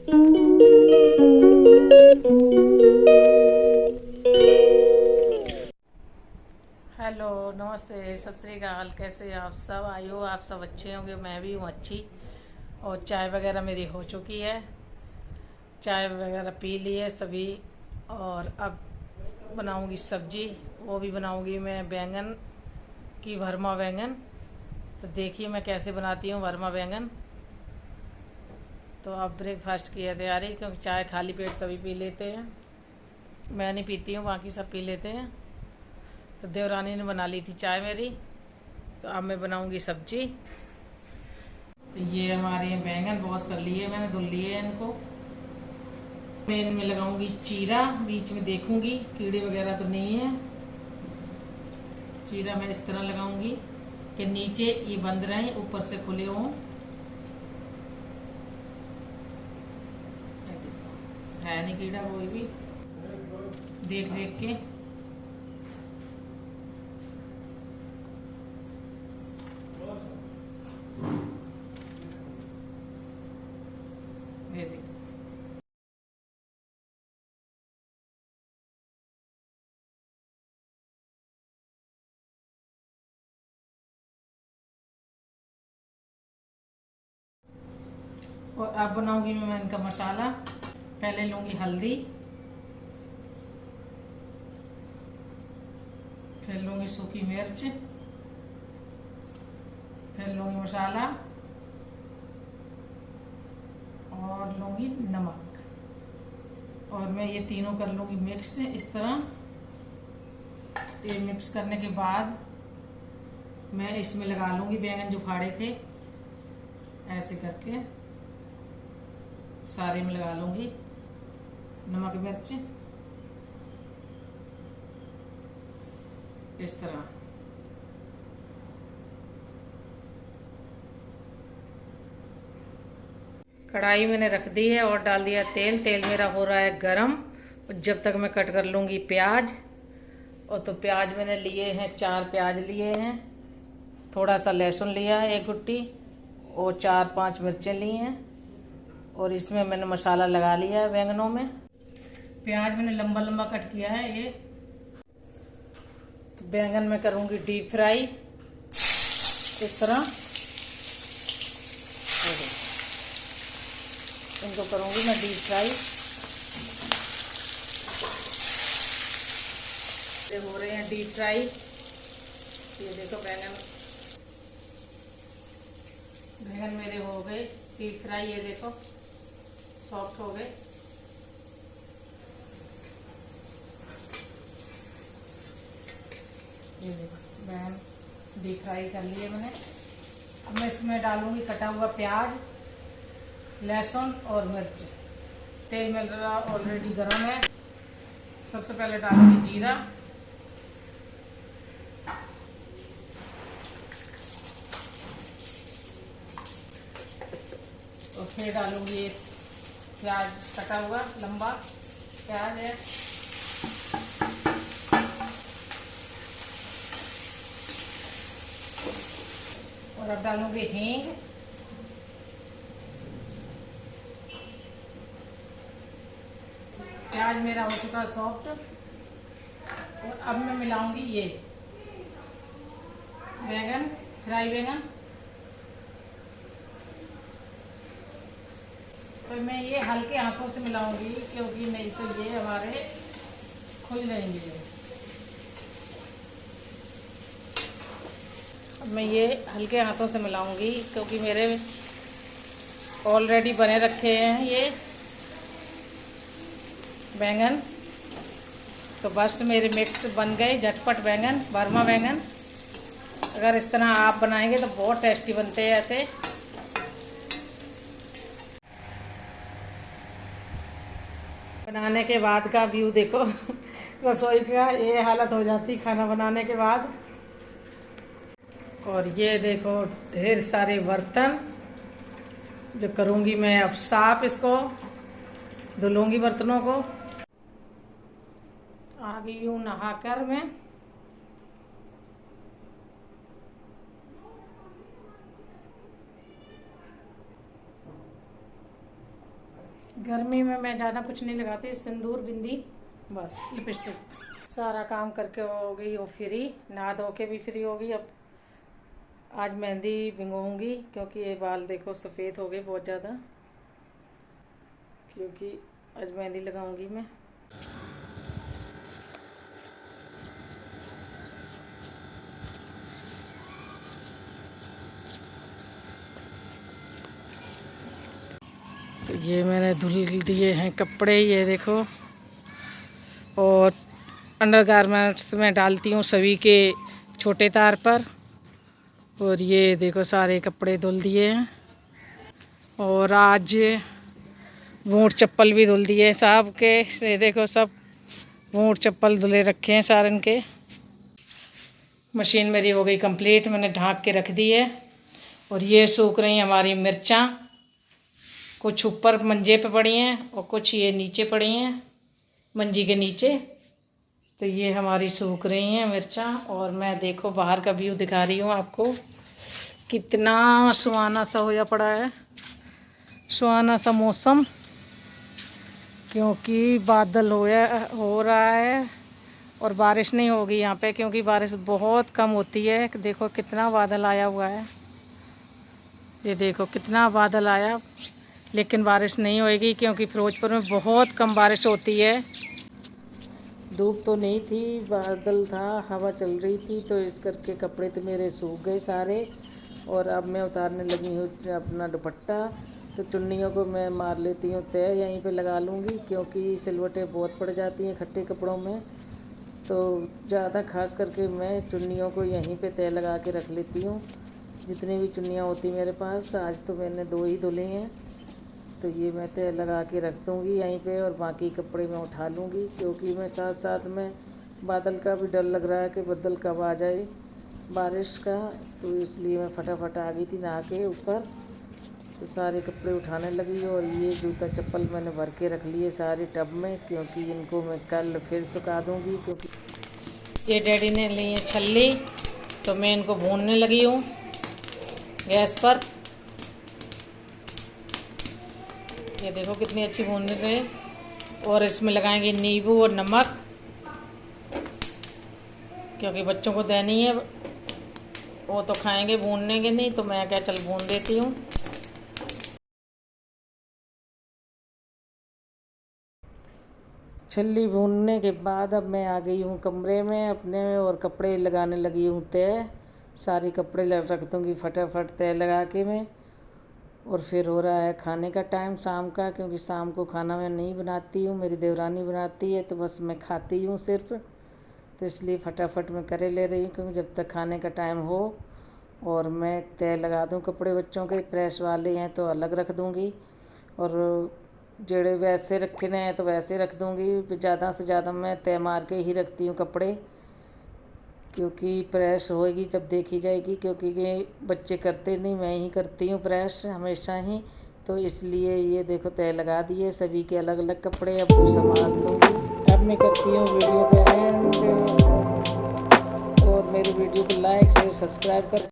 Hello, नमस्ते, सत श्री अकाल। कैसे आप सब? आई हो आप सब अच्छे होंगे। मैं भी हूँ अच्छी। और चाय वगैरह मेरी हो चुकी है। चाय वगैरह पी ली है सभी। और अब बनाऊंगी सब्जी। वो भी बनाऊंगी मैं बैंगन की, भरमा बैंगन। तो देखिए मैं कैसे बनाती हूँ भरमा बैंगन। तो अब ब्रेकफास्ट की है तैयारी, क्योंकि चाय खाली पेट सभी पी लेते हैं। मैं नहीं पीती हूँ, बाकी सब पी लेते हैं। तो देवरानी ने बना ली थी चाय मेरी। तो अब मैं बनाऊंगी सब्जी। तो ये हमारे बैंगन वॉश कर लिए मैंने, धुल लिए हैं इनको। मैं इनमें लगाऊंगी चीरा, बीच में देखूंगी कीड़े वगैरह तो नहीं है। चीरा मैं इस तरह लगाऊंगी कि नीचे ये बंद रहे, ऊपर से खुले हों। है नहीं कीड़ा कोई भी, देख देख के। ये देखो। और अब बनाऊंगी मैं इनका मसाला। पहले लूंगी हल्दी, फिर लूंगी सूखी मिर्च, फिर लूंगी मसाला, और लूंगी नमक। और मैं ये तीनों कर लूंगी मिक्स इस तरह। ये मिक्स करने के बाद मैं इसमें लगा लूंगी बैंगन जो फाड़े थे, ऐसे करके सारे में लगा लूंगी नमक मिर्च इस तरह। कढ़ाई मैंने रख दी है और डाल दिया तेल। तेल मेरा हो रहा है गरम। जब तक मैं कट कर लूंगी प्याज। और तो प्याज मैंने लिए हैं, 4 प्याज लिए हैं। थोड़ा सा लहसुन लिया है, 1 गुट्टी। और 4-5 मिर्चें ली हैं। और इसमें मैंने मसाला लगा लिया है बैंगनों में। प्याज मैंने लंबा लंबा कट किया है ये। तो बैंगन में करूंगी डीप फ्राई इस तरह। इनको करूंगी मैं डीप फ्राई। ये हो रहे हैं डीप फ्राई। ये देखो बैंगन बैंगन मेरे हो गए डीप फ्राई। ये देखो सॉफ्ट हो गए। ये देखो बैंगन डीप फ्राई कर लिए मैंने। अब मैं इसमें डालूंगी कटा हुआ प्याज, लहसुन और मिर्च। तेल मेरा ऑलरेडी गर्म है। सबसे पहले डालूंगी जीरा, और फिर डालूंगी ये प्याज कटा हुआ लंबा प्याज है। और अब डालूंगी हींग। प्याज मेरा हो चुका सॉफ्ट। और अब मैं मिलाऊंगी ये बैंगन, फ्राई बैंगन। तो मैं ये हल्के हाथों से मिलाऊंगी, क्योंकि नहीं तो ये हमारे खुल जाएंगे। अब मैं ये हल्के हाथों से मिलाऊंगी, क्योंकि मेरे ऑलरेडी बने रखे हैं ये बैंगन। तो बस मेरे मिक्स बन गए झटपट बैंगन, भरमा बैंगन। अगर इस तरह आप बनाएंगे तो बहुत टेस्टी बनते हैं ऐसे। बनाने के बाद का व्यू देखो। रसोई का ये हालत हो जाती खाना बनाने के बाद। और ये देखो ढेर सारे बर्तन जो करूँगी मैं अब साफ। इसको धुलूंगी बर्तनों को। आ गई हूँ नहाकर मैं। गर्मी में मैं ज़्यादा कुछ नहीं लगाती, सिंदूर बिंदी बस, लिपस्टिक। सारा काम करके हो गई हो फ्री, नहा धो के भी फ्री होगी। अब आज मेहंदी भिगोऊंगी क्योंकि ये बाल देखो सफ़ेद हो गए बहुत ज़्यादा, क्योंकि आज मेहंदी लगाऊंगी मैं। तो ये मैंने धुल दिए हैं कपड़े, ये देखो, और अंडरगारमेंट्स में डालती हूँ सभी के छोटे तार पर। और ये देखो सारे कपड़े धुल दिए हैं, और आज बूट चप्पल भी धुल दिए साहब के। ये देखो सब बूट चप्पल धुले रखे हैं सारन के। मशीन मेरी हो गई कंप्लीट, मैंने ढाँक के रख दी है। और ये सूख रही हमारी मिर्चां, कुछ ऊपर मंजे पे पड़ी हैं और कुछ ये नीचे पड़ी हैं मंजी के नीचे। तो ये हमारी सूख रही हैं मिर्चां। और मैं देखो बाहर का व्यू दिखा रही हूँ आपको, कितना सुहाना सा होया पड़ा है, सुहाना सा मौसम, क्योंकि बादल हो रहा है और बारिश नहीं होगी यहाँ पे, क्योंकि बारिश बहुत कम होती है। देखो कितना बादल आया हुआ है, ये देखो कितना बादल आया, लेकिन बारिश नहीं होएगी क्योंकि फिरोजपुर में बहुत कम बारिश होती है। धूप तो नहीं थी, बादल था, हवा चल रही थी, तो इस करके कपड़े तो मेरे सूख गए सारे। और अब मैं उतारने लगी हूँ अपना दुपट्टा। तो चुन्नियों को मैं मार लेती हूँ तय, यहीं पे लगा लूँगी, क्योंकि सिलवटें बहुत पड़ जाती हैं खट्टे कपड़ों में। तो ज़्यादा खास करके मैं चुन्नियों को यहीं पे तय लगा के रख लेती हूँ, जितनी भी चुन्नियाँ होती मेरे पास। आज तो मैंने 2 ही धुले हैं, तो ये मैं तय लगा के रख दूँगी यहीं पे, और बाकी कपड़े मैं उठा लूँगी, क्योंकि मैं साथ साथ में बादल का भी डर लग रहा है कि बादल कब आ जाए बारिश का। तो इसलिए मैं फटाफट आ गई थी नहा के ऊपर, तो सारे कपड़े उठाने लगी। और ये जूता चप्पल मैंने भर के रख लिए सारे टब में, क्योंकि इनको मैं कल फिर सुखा दूँगी। क्योंकि ये डैडी ने ली है छल्ली, तो मैं इनको भूनने लगी हूँ गैस पर। ये देखो कितनी अच्छी भूनने गए। और इसमें लगाएंगे नींबू और नमक, क्योंकि बच्चों को देनी है, वो तो खाएंगे, भूनने के नहीं, तो मैं क्या चल भून देती हूँ। छल्ली भूनने के बाद अब मैं आ गई हूँ कमरे में अपने, और कपड़े लगाने लगी हूँ तय। सारे कपड़े रख दूँगी फटाफट तय लगा के मैं। और फिर हो रहा है खाने का टाइम शाम का, क्योंकि शाम को खाना मैं नहीं बनाती हूँ, मेरी देवरानी बनाती है, तो बस मैं खाती हूँ सिर्फ। तो इसलिए फटाफट मैं करे ले रही हूँ, क्योंकि जब तक खाने का टाइम हो। और मैं तय लगा दूँ कपड़े बच्चों के, प्रेस वाले हैं तो अलग रख दूँगी, और जेड़े वैसे रखने हैं तो वैसे रख दूँगी। ज़्यादा से ज़्यादा मैं तय मार के ही रखती हूँ कपड़े, क्योंकि प्रेस होएगी जब देखी जाएगी, क्योंकि ये बच्चे करते नहीं, मैं ही करती हूँ प्रेस हमेशा ही। तो इसलिए ये देखो तय लगा दिए सभी के अलग अलग कपड़े। अब संभाल लूँगी। अब मैं करती हूँ वीडियो का एंड, और मेरी वीडियो को लाइक शेयर सब्सक्राइब कर